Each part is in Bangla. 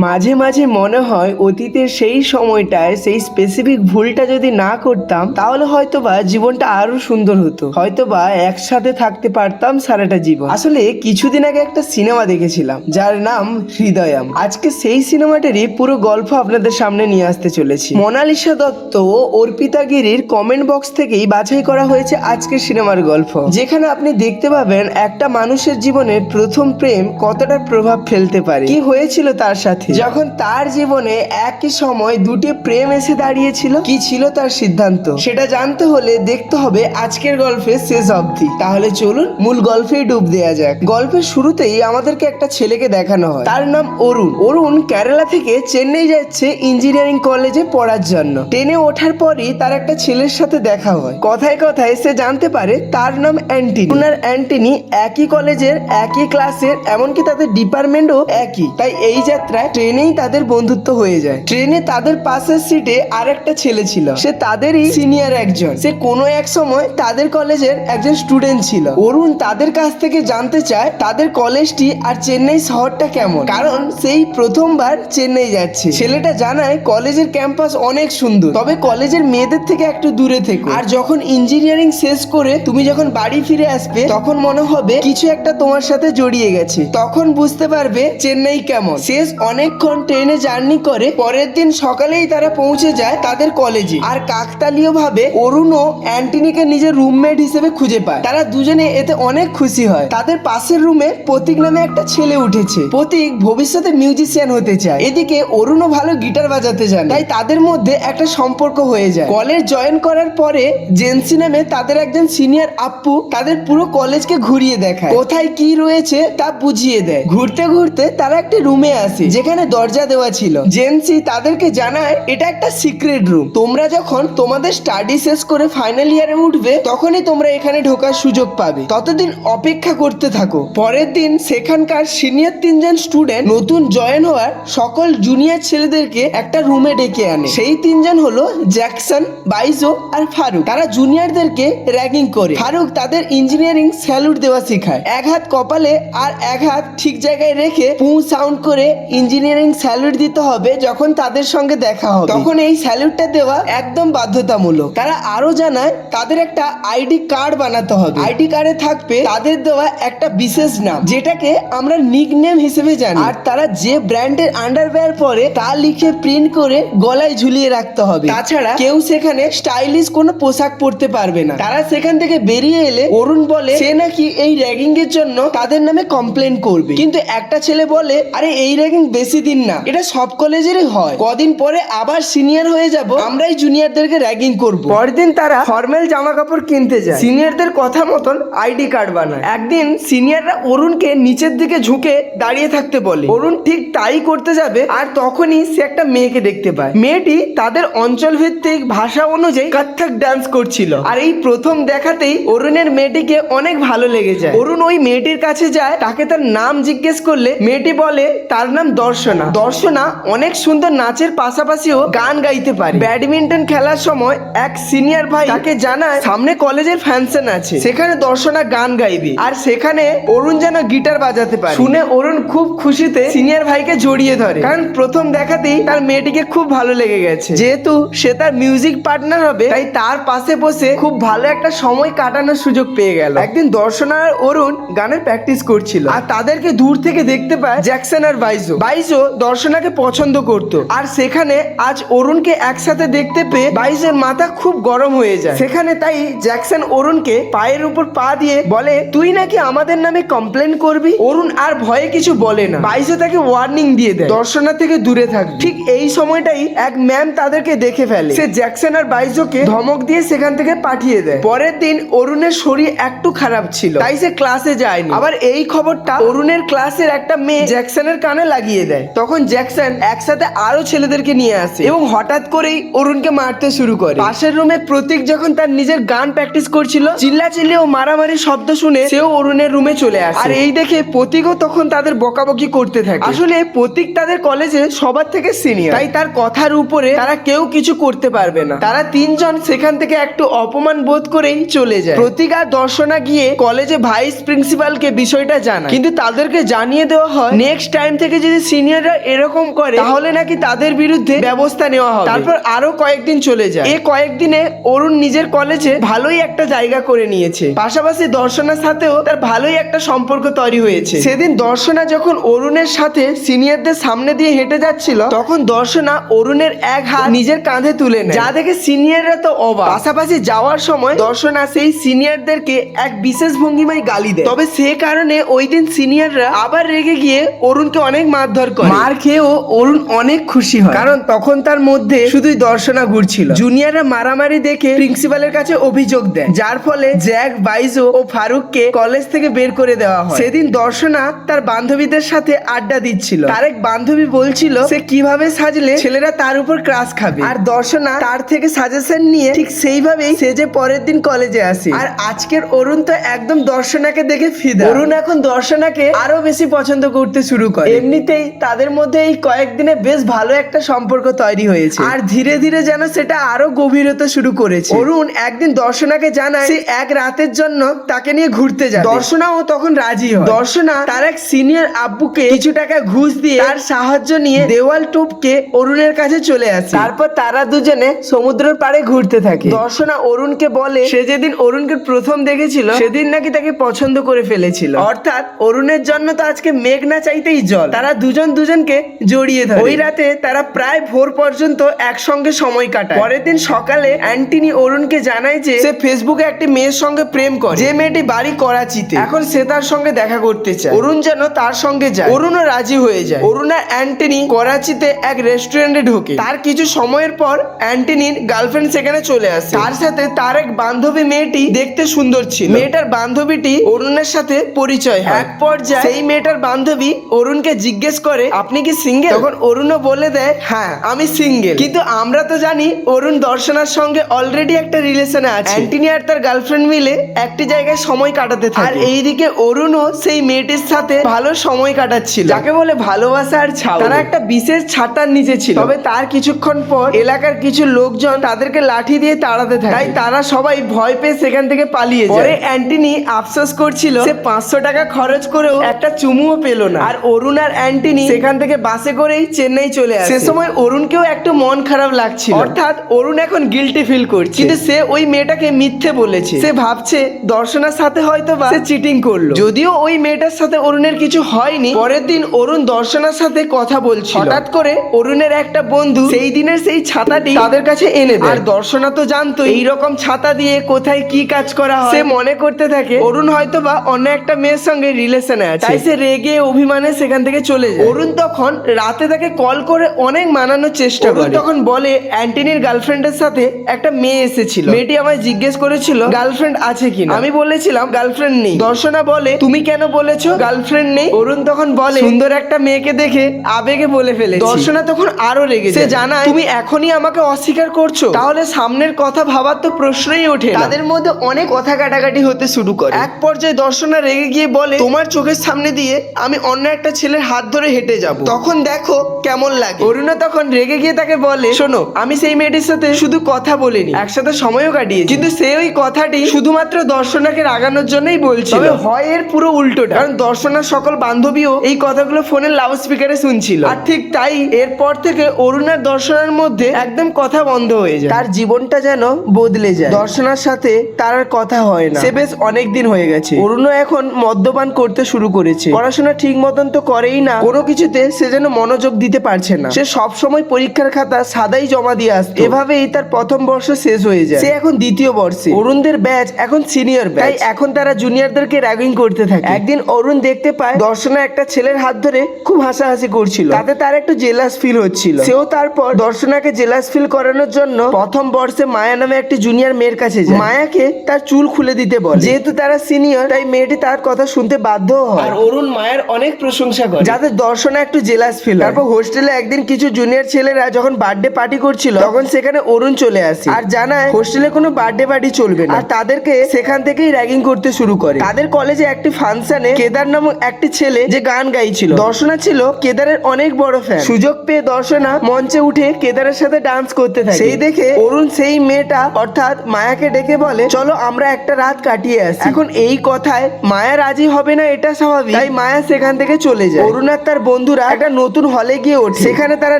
মাঝে মাঝে মনে হয় অতীতের সেই সময়টায় সেই স্পেসিফিক ভুলটা যদি না করতাম তাহলে হয়তোবা জীবনটা আরো সুন্দর হতো, হয়তোবা একসাথে থাকতে পারতাম সারাটা জীবন। আসলে কিছুদিন আগে একটা সিনেমা দেখেছিলাম যার নাম হৃদয়ম। আজকে সেই সিনেমাটারই পুরো গল্প আপনাদের সামনে নিয়ে আসতে চলেছি। মোনালিসা দত্ত ও অর্পিতা গিরির কমেন্ট বক্স থেকেই বাছাই করা হয়েছে আজকের সিনেমার গল্প, যেখানে আপনি দেখতে পাবেন একটা মানুষের জীবনের প্রথম প্রেম কতটা প্রভাব ফেলতে পারে, কি হয়েছিল তার সাথে যখন তার জীবনে একই সময় দুটি প্রেম এসে দাঁড়িয়েছিল, কি ছিল তার সিদ্ধান্ত, সেটা জানতে হলে দেখতে হবে আজকের গল্পের শেষ অবধি। তাহলে চলুন মূল গল্পেই ডুব দেওয়া যাক। গল্পের শুরুতেই আমাদেরকে একটা ছেলেকে দেখানো হয়, তার নাম অরুণ। অরুণ কেরালা থেকে চেন্নাই যাচ্ছে ইঞ্জিনিয়ারিং কলেজে পড়ার জন্য। ট্রেনে ওঠার পরই তার একটা ছেলের সাথে দেখা হয়। কথায় কথায় সে জানতে পারে তার নাম অ্যান্টনি। ওনার অ্যান্টনি একই কলেজের, একই ক্লাসের, এমনকি তাদের ডিপার্টমেন্টও একই। তাই এই যাত্রায় ট্রেনেই তাদের বন্ধুত্ব হয়ে যায়। ট্রেনে তাদের পাশের সিটে আর একটা ছেলে ছিল, সে তাদেরই সিনিয়র একজন। সে কোনো এক সময় তাদের কলেজের একজন স্টুডেন্ট ছিল। অরুণ তাদের কাছ থেকে জানতে চায় তাদের কলেজটি আর চেন্নাই শহরটা কেমন, কারণ সেই প্রথমবার চেন্নাই যাচ্ছে। ছেলেটা জানায় কলেজের ক্যাম্পাস অনেক সুন্দর, তবে কলেজের মেয়েদের থেকে একটু দূরে থেকো। আর যখন ইঞ্জিনিয়ারিং শেষ করে তুমি যখন বাড়ি ফিরে আসবে তখন মনে হবে কিছু একটা তোমার সাথে জড়িয়ে গেছে, তখন বুঝতে পারবে চেন্নাই কেমন। শেষ অনেকক্ষণ ট্রেনে জার্নি করে পরের দিন সকালেই তারা পৌঁছে যায় তাদের কলেজে। আর কাকতালীয় ভাবে অরুণও অ্যান্টনিকে নিজের রুমমেট হিসেবে খুঁজে পায়। তারা দুজনে এতে অনেক খুশি হয়। তাদের পাশের রুমে প্রতীক নামে একটা ছেলে উঠেছে। প্রতীক ভবিষ্যতে মিউজিশিয়ান হতে চায়, এদিকে অরুণও ভালো গিটার বাজাতে জানে। তাই তাদের মধ্যে একটা সম্পর্ক হয়ে যায়। কলেজ জয়েন করার পরে জেন্সি নামে তাদের একজন সিনিয়র আপু তাদের পুরো কলেজকে ঘুরিয়ে দেখায়, কোথায় কি রয়েছে তা বুঝিয়ে দেয়। ঘুরতে ঘুরতে তারা একটা রুমে আসে যেখানে দরজা দেওয়া ছিল। জেন্সি তাদেরকে জানায় এটা একটা সিক্রেট রুম, তোমরা যখন তোমাদের স্টাডি শেষ করে ফাইনাল ইয়ারে উঠবে তখনই তোমরা এখানে ঢোকার সুযোগ পাবে, ততদিন অপেক্ষা করতে থাকো। পরের দিন সেখানকার সিনিয়র 3জন স্টুডেন্ট নতুন জয়েন হওয়ার সকল জুনিয়র ছেলেদেরকে একটা রুমে ডেকে আনে। সেই 3জন হলো জ্যাকসন, বাইজো আর ফারুক। তারা জুনিয়রদেরকে র্যাগিং করে। ফারুক তাদের ইঞ্জিনিয়ারিং স্যালুট দেওয়া শেখায়, এক হাত কপালে আর এক হাত ঠিক জায়গায় রেখে পু সাউন্ড করে ইঞ্জিনিয়ারিং স্যালুট দিতে হবে যখন তাদের সঙ্গে দেখা হবে। তখন এই স্যালুটটা দেওয়া একদম বাধ্যতামূলক। তারা আরো জানায় তাদের একটা আইডি কার্ড বানাতে হবে। আইডি কার্ডে থাকবে তাদের দেওয়া একটা বিশেষ নাম, যেটাকে আমরা নিকনেম হিসেবে জানি। আর তারা যে ব্র্যান্ডের আন্ডারওয়্যার পরে তা লিখে প্রিন্ট করে গলায় ঝুলিয়ে রাখতে হবে। তাছাড়া কেউ সেখানে স্টাইলিশ কোনো পোশাক পরতে পারবে না। তারা সেখান থেকে বেরিয়ে এলে অরুণ বলে সে নাকি এই র্যাগিং এর জন্য তাদের নামে কমপ্লেন করবে, কিন্তু একটা ছেলে বলে আরে এই র্যাগিং বেশি দিন না, এটা সব কলেজেরই হয়, কদিন পরে আবার সিনিয়র হয়ে যাব, আমরাই জুনিয়রদেরকে র্যাগিং করব। পরের দিন তারা ফর্মাল জামা কাপড় কিনতে যায়। সিনিয়রদের কথা মতন আইডি কার্ড বানায়। একদিন সিনিয়ররা অরুণকে নিচের দিকে ঝুঁকে দাঁড়িয়ে থাকতে বলে। অরুণ ঠিক তাই করতে যাবে আর তখনই সে একটা মেয়েকে দেখতে পায়। মেয়েটি তাদের অঞ্চল ভিত্তিক ভাষা অনুযায়ী কত্থক ডান্স করছিল। আর এই প্রথম দেখাতেই অরুণের মেয়েটিকে অনেক ভালো লেগে যায়। অরুণ ওই মেয়েটির কাছে যায়, তাকে তার নাম জিজ্ঞেস করলে মেয়েটি বলে তার নাম দর্শনা। দর্শনা অনেক সুন্দর নাচের পাশাপাশিও গান গাইতে পারে। ব্যাডমিন্টন খেলার সময় এক সিনিয়র ভাই তাকে জানায় সামনে কলেজের ফাংশন আছে, সেখানে দর্শনা গান গাইবে আর সেখানে অরুণ যেন গিটার বাজাতে পারে। শুনে অরুণ খুব খুশিতে সিনিয়র ভাইকে জড়িয়ে ধরে, কারণ প্রথম দেখাতেই তার মেয়েটিকে খুব ভালো লেগে গেছে। যেহেতু সে তার মিউজিক পার্টনার হবে তাই তার পাশে বসে খুব ভালো একটা সময় কাটানোর সুযোগ পেয়ে গেল। একদিন দর্শনা আর অরুণ গানের প্র্যাকটিস করছিল আর তাদেরকে দূর থেকে দেখতে পায় জ্যাকসন আর বাইজো। বাইজো দর্শনাকে পছন্দ করত আর সেখানে আজ অরুণকে একসাথে দেখতে পেয়ে বাইজোর মাথা খুব গরম হয়ে যায়। সেখানে তাই জ্যাকসন অরুণকে পায়ের উপর পা দিয়ে বলে তুই নাকি আমাদের নামে কমপ্লেন করবি। অরুণ আর ভয়ে কিছু বলে না। বাইজো তাকে ওয়ার্নিং দিয়ে দেয় দর্শনা থেকে দূরে থাকবে। ঠিক এই সময়টাই এক ম্যাম তাদেরকে দেখে ফেলে। সে জ্যাকসন আর বাইজোকে ধমক দিয়ে সেখান থেকে পাঠিয়ে দেয়। পরের দিন অরুণের শরীর একটু খারাপ ছিল তাই সে ক্লাসে যায়নি। আবার এই খবরটা অরুণের ক্লাসের একটা মেয়ে জ্যাকসনের কানে লাগিয়ে দেয়। তখন জ্যাকসন একসাথে আরো ছেলেদেরকে নিয়ে আসে এবং হঠাৎ করেই অরুণকে মারতে শুরু করে। পাশের রুমে প্রতীক যখন তার নিজের গান প্র্যাকটিস করছিল, চিল্লাচিল্লি ও মারামারি শব্দ শুনে সেও অরুণের রুমে চলে আসে। আর এই দেখে প্রতীকও তখন তাদের বকাবকি করতে থাকে। আসলে প্রতীক তাদের কলেজে সবার থেকে সিনিয়র, তাই তার কথার উপরে তারা কেউ কিছু করতে পারবে না। তারা 3জন সেখান থেকে একটু অপমান বোধ করেই চলে যায়। প্রতীক আর দর্শনা গিয়ে কলেজে ভাইস প্রিন্সিপালকে বিষয়টা জানায়, কিন্তু তাদেরকে জানিয়ে দেওয়া হয় নেক্সট টাইম থেকে যদি সিনিয়ররা এরকম করে তাহলে নাকি তাদের বিরুদ্ধে ব্যবস্থা নেওয়া হবে। তারপর আরো কয়েকদিন চলে যায়। এই কয়েকদিনে অরুণ নিজের কলেজে ভালোই একটা জায়গা করে নিয়েছে, পাশাপাশি দর্শনার সাথেও তার ভালোই একটা সম্পর্ক তৈরি হয়েছে। সেদিন দর্শনা যখন অরুণের সাথে সিনিয়রদের সামনে দিয়ে হেঁটে যাচ্ছিল, তখন দর্শনা অরুণের এক হাত নিজের কাঁধে তুলে নেয়, যা দেখে সিনিয়ররা তো অবাক। পাশাপাশি যাওয়ার সময় দর্শনা সেই সিনিয়রদেরকে এক বিশেষ ভঙ্গিমায় গালি দেয়। তবে সে কারণে ওই দিন সিনিয়ররা আবার রেগে গিয়ে অরুণকে অনেক মারধর করে। মার খেয়েও অরুণ অনেক খুশি হয়, কারণ তখন তার মধ্যে শুধুই দর্শনা ঘুরছিল। জুনিয়ররা মারামারি দেখে প্রিন্সিপালের কাছে অভিযোগ দেয়, যার ফলে জ্যাক, বাইজো ও ফারুককে কলেজ থেকে বের করে দেওয়া হয়। সেদিন দর্শনা তার বান্ধবীদের সাথে আড্ডা দিচ্ছিল। তার এক বান্ধবী বলছিল সে কিভাবে সাজলে ছেলেরা তার উপর ক্রাশ খাবে, আর দর্শনা তার থেকে সাজেশন নিয়ে ঠিক সেইভাবেই সেজে পরের দিন কলেজে আসে। আর আজকের অরুণ তো একদম দর্শনাকে দেখে ফিদা। অরুণ এখন দর্শনাকে আরো বেশি পছন্দ করতে শুরু করে। এমনিতেই তাদের মধ্যে এই কয়েকদিনে বেশ ভালো একটা সম্পর্ক তৈরি হয়েছে, আর ধীরে ধীরে যেন সেটা আরো গভীর হতে শুরু করেছে। অরুণ একদিন দর্শনাকে জানায় সে এক রাতের জন্য তাকে নিয়ে ঘুরতে যাবে। দর্শনাও তখন রাজি হয়। দর্শনা তার এক সিনিয়র আব্বুকে কিছু টাকা ঘুষ দিয়ে তার সাহায্য নিয়ে দেওয়াল টপকে অরুণের কাছে চলে আসে। তারপর তারা দুজনে সমুদ্রের পাড়ে ঘুরতে থাকে। দর্শনা অরুণকে বলে সে যেদিন অরুণকে প্রথম দেখেছিল সেদিন নাকি তাকে পছন্দ করে ফেলেছিল, অর্থাৎ অরুণের জন্য তো আজকে মেঘ না চাইতেই জল। তারা দুজন দুজনকে জড়িয়ে ধরে। ওই রাতে তারা প্রায় ভোর পর্যন্ত একসঙ্গে সময় কাটায়। পরের দিন সকালে অ্যান্টনি অরুণকে জানায় যে সে ফেসবুকে একটি মেয়ের সঙ্গে প্রেম করে, যে মেয়েটি বাড়ি করাচিতে। এখন সে তার সঙ্গে দেখা করতে চায়। অরুণ যেন তার সঙ্গে যায়। অরুণও রাজি হয়ে যায়। অরুণ আর অ্যান্টনি করাচিতে এক রেস্টুরেন্টে ঢোকে। তার কিছু সময়ের পর অ্যান্টনির গার্লফ্রেন্ড সেখানে চলে আসে। তার সাথে তার এক বান্ধবী, মেয়েটি দেখতে সুন্দর ছিল। মেয়েটার বান্ধবীটি অরুণের সাথে পরিচয় হয়। এক পর্যায়ে সেই মেয়েটার বান্ধবী অরুণকে জিজ্ঞেস করে আপনি কি সিঙ্গেল? তখন অরুণও বলে দেয় হ্যাঁ আমি সিঙ্গেল। কিন্তু আমরা তো জানি অরুণ দর্শনার সঙ্গে অলরেডি একটা রিলেশনে আছে। অ্যান্টনি আর তার গার্লফ্রেন্ড মিলে একটি জায়গায় সময় কাটাতে থাকে। আর এইদিকে অরুণও সেই মেয়েটির সাথে ভালো সময় কাটাচ্ছিল, যাকে বলে ভালোবাসা আর ছাউ। তারা একটা বিশেষ ছাতার নিচে ছিল। তবে তার কিছুক্ষণ পর এলাকার কিছু লোকজন তাদেরকে লাঠি দিয়ে তাড়াতে থাকে। তাই তারা সবাই ভয় পেয়ে সেখান থেকে পালিয়ে যায়। পরে অ্যান্টনি আফসোস করছিল সে 500 টাকা খরচ করেও একটা চুমুও পেল না। আর অরুণ আর অ্যান্টনি সেখান থেকে বাসে করেই চেন্নাই চলে আসে। সে সময় অরুণকেও একটু মন খারাপ লাগছিল, অর্থাৎ অরুণ এখন গিল্টি ফিল করছে। কিন্তু সে ওই মেয়েটাকে মিথ্যে বলেছে। সে ভাবছে দর্শনার সাথে হয়তো বা সে চিটিং করলো। যদিও ওই মেয়েটার সাথে অরুণের কিছু হয়নি। পরের দিন অরুণ দর্শনার সাথে কথা বলছিল। হঠাৎ করে অরুণের একটা বন্ধু সেই দিনের সেই ছাতাটি তাদের কাছে এনে দেয়। আর দর্শনা তো জানতো এইরকম ছাতা দিয়ে কোথায় কি কাজ করা হয়। সে মনে করতে থাকে অরুণ হয়তো বা অন্য একটা মেয়ের সঙ্গে রিলেশনে আছে, তাই সে রেগে অভিমানে সেখান থেকে চলে যায়। অরুণ তখন রাতে তাকে কল করে অনেক মানানোর চেষ্টা করে। তখন বলে অ্যান্টনির গার্লফ্রেন্ডের সাথে একটা মেয়ে এসেছিল। মেয়েটি আমায় জিজ্ঞেস করেছিল গার্লফ্রেন্ড আছে কিনা। আমি বলেছিলাম গার্লফ্রেন্ড নেই। দর্শনা বলে তুমি কেন বলেছো গার্লফ্রেন্ড নেই? অরুণ তখন বলে সুন্দর একটা মেয়েকে দেখে আবেগে বলে ফেলে। দর্শনা তখন আরো রেগে যায়। সে জানায় তুমি এখনই আমাকে অস্বীকার করছো, তাহলে সামনের কথা ভাবার তো প্রশ্নই ওঠে না। তাদের মধ্যে অনেক কথা কাটাকাটি হতে শুরু করে। এক পর্যায়ে দর্শনা রেগে গিয়ে বলে তোমার চোখের সামনে দিয়ে আমি অন্য একটা ছেলের হাত ধরে হেঁটে যাব, তখন দেখো কেমন লাগে। অরুণ তখন রেগে গিয়ে তাকে বলে শোনো আমি সেই মেয়েটির সাথে শুধু কথা বলিনি, একসাথে সময়ও কাটিয়েছি। কিন্তু সে ওই কথাটি শুধুমাত্র দর্শনাকে রাগানোর জন্যই বলছিল। তবে হয় এর পুরো উল্টোটা, কারণ দর্শনার সকল বান্ধবীও এই কথাগুলো ফোনের লাউড স্পিকারে শুনছিল। আর ঠিক তাই এরপর থেকে অরুণ আর দর্শনার মধ্যে একদম কথা বন্ধ হয়ে যায়। তার জীবনটা যেন বদলে যায়। দর্শনার সাথে তার আর কথা হয় না। সে বেশ অনেক দিন হয়ে গেছে। অরুণও এখন মদ্যপান করতে শুরু করেছে। পড়াশোনা ঠিক মতন তো করেই না, কোনো কিছুতে সে যেন মনোযোগ দিতে পারছে না। সে সব সময় পরীক্ষার খাতা সাদাই জমা দিয়ে আসতো। এভাবেই তার প্রথম বর্ষ শেষ হয়ে যায়। সে এখন দ্বিতীয় বর্ষে। অরুণদের ব্যাচ এখন সিনিয়র ব্যাচ, তাই এখন তারা জুনিয়রদেরকে র্যাগিং করতে থাকে। একদিন অরুণ দেখতে পায় দর্শনা একটা ছেলের হাত ধরে খুব হাসাহাসি করছিল, তাতে তার একটু জেলাস ফিল হচ্ছিল। সেও তারপর দর্শনাকে জেলাস ফিল করানোর জন্য প্রথম বর্ষে মায়া নামে একটি জুনিয়র মেয়ের কাছে যায়। মায়াকে তার চুল খুলে দিতে বলে। যেহেতু তারা সিনিয়র তাই মেয়েটি তার কথা শুনতে বাধ্য হয়। আর অরুণ মায়ের অনেক প্রশংসা করে, যাতে দর্শনা একটু জেলাস ফিল। তারপর হোস্টেলে একদিন কিছু জুনিয়র ছেলেরা যখন বার্থডে পার্টি করছিল তখন সেখানে অরুণ চলে আসে আর জানায় হোস্টেলে কোনো বার্থডে পার্টি চলবে না। আর তাদেরকে সেখান থেকেই র্যাগিং করতে শুরু করে। তাদের কলেজে একটি ফাংশনে কেদার নামক একটি ছেলে যে গান গাইছিল, দর্শনা ছিল কেদারের অনেক বড় ফ্যান। সুযোগ পেয়ে দর্শনা মঞ্চে উঠে কেদারের সাথে ডান্স করতে থাকে। সেই দেখে অরুণ সেই মেয়েটা অর্থাৎ মায়াকে ডেকে বলে চলো আমরা একটা রাত কাটিয়ে আসি। এখন এই কথায় মায়া রাজি হবে না এটা স্বাভাবিক, তাই মায়া সেখান থেকে চলে যায়। অরুণ আর তার বন্ধুরা একটা নতুন হলে গিয়ে ওঠে। সেখানে তারা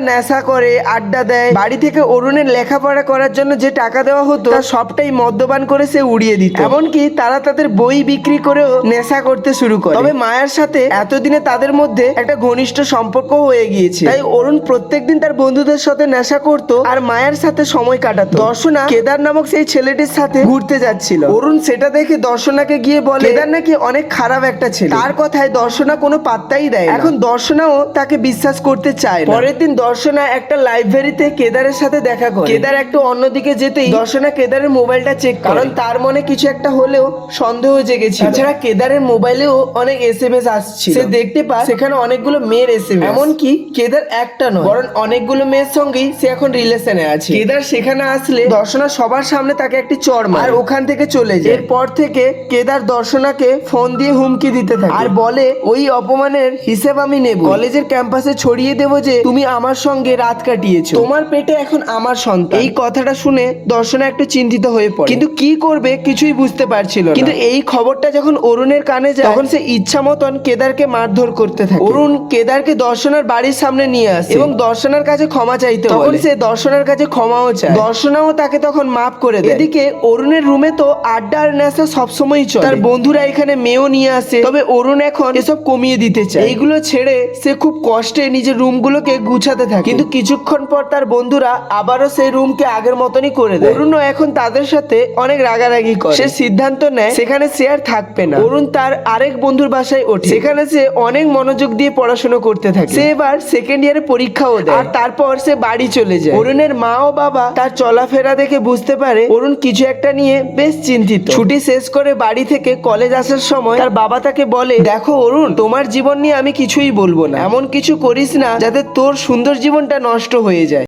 নেশা করে, আড্ডা দেয়। বাড়ি থেকে অরুণের লেখাপড়া করার জন্য যে টাকা দেওয়া হতো তার সবটাই মদ্যপান করে সে উড়িয়ে দিত। এমনকি তারা তাদের বই বিক্রি করেও নেশা করতে শুরু করে। তবে মায়ার সাথে এতদিনে তাদের মধ্যে একটা ঘনিষ্ঠ সম্পর্ক হয়ে গিয়েছে। তাই অরুণ প্রত্যেকদিন তার বন্ধুদের সাথে নেশা করত আর মায়ের সাথে সময় কাটাতো। দর্শনা কেদার নামক সেই ছেলেটির সাথে ঘুরতে যাচ্ছিল। অরুণ সেটা দেখে দর্শনাকে গিয়ে বলে কেদার নাকি অনেক খারাপ একটা ছেলে। তার কথায় দর্শনা কোনো পাত্তাই দেয় না। এখন দর্শনাও তাকে বিশ্বাস করতে চায় না। পরের দিন দর্শনা একটা লাইব্রেরিতে কেদারের সাথে দেখা করে। কেদার একটু অন্যদিকে যেতেই দর্শনা কেদারের মোবাইলটা চেক করে, কারণ তার মনে কিছু একটা হলেও সন্দেহ জেগেছিল। তাছাড়া কেদারের মোবাইলেও অনেক এসএমএস আসছিল। সে দেখতে পায় সেখানে অনেকগুলো মেয়ের এসএমএস। এমনকি কেদার একটা নয় বরং অনেকগুলো মেয়ের সঙ্গেই সে এখন রিলেশনে আছে। কেদার সেখানে আসলে দর্শনা সবার সামনে তাকে একটি চড় মারে আর ওখান থেকে চলে যায়। এরপর থেকে কেদার দর্শনাকে ফোন দিয়ে হুমকি দিতে থাকে আর বলে ওই অপমানের হিসেব আমি নেব। কলেজের ক্যাম্পাসে ছড়িয়ে দেব যে তুমি আমার সঙ্গে রাত কাটিয়েছো, তোমার পেটে এখন আমার সন্তান। এই কথাটা শুনে দর্শনা একটু চিন্তিত হয়ে পড়ে, কিন্তু কি করবে কিছুই বুঝতে পারছিল না। কিন্তু এই খবরটা যখন অরুণের কানে যায় তখন সে ইচ্ছা মতন কেদারকে মারধর করতে থাকে। অরুণ কেদারকে দর্শনার বাড়ির সামনে নিয়ে আসে এবং দর্শনার কাছে ক্ষমা চাইতে তখন সে দর্শনার কাছে ক্ষমাও চায়। দর্শনাও তাকে তখন মাফ করে দেয়। এদিকে অরুণের রুমে তো আড্ডা আর নেশা সবসময় চলে। তার বন্ধুরা এখানে মেয়েও নিয়ে আসে। তবে অরুণ এখন এসব কমিয়ে দিতে চায়। এইগুলো ছেড়ে সে খুব কষ্টে নিজের রুমগুলোকে গুছাতে থাকে। কিন্তু কিছুক্ষণ পর তার বন্ধুরা আবারও সেই রুমকে আগের মতনই করে দেয়। অরুণও এখন তাদের সাথে অনেক রাগারাগি করে। সে সিদ্ধান্ত নেয় সেখানে সে আর থাকবে না। অরুণ তার আরেক বন্ধুর বাসায় ওঠে। সেখানে সে অনেক মনোযোগ দিয়ে পড়াশোনা করতে থাকে। সে এবার সেকেন্ড ইয়ারে পরীক্ষাও দেয় আর তারপর সে বাড়ি চলে যায়। অরুণের মা ও বাবা তার চলাফেরা দেখে বুঝতে পারে অরুণ কিছু একটা নিয়ে বেশ চিন্তিত। ছুটি শেষ করে বাড়ি থেকে কলেজ আসার সময় তার বাবা তাকে বলে, দেখো অরুণ, তোমার জীবন নিয়ে আমি কিছুই বলবো না। এমন কিছু করিস না যাতে তোর সুন্দর জীবনটা নষ্ট হয়ে যায়।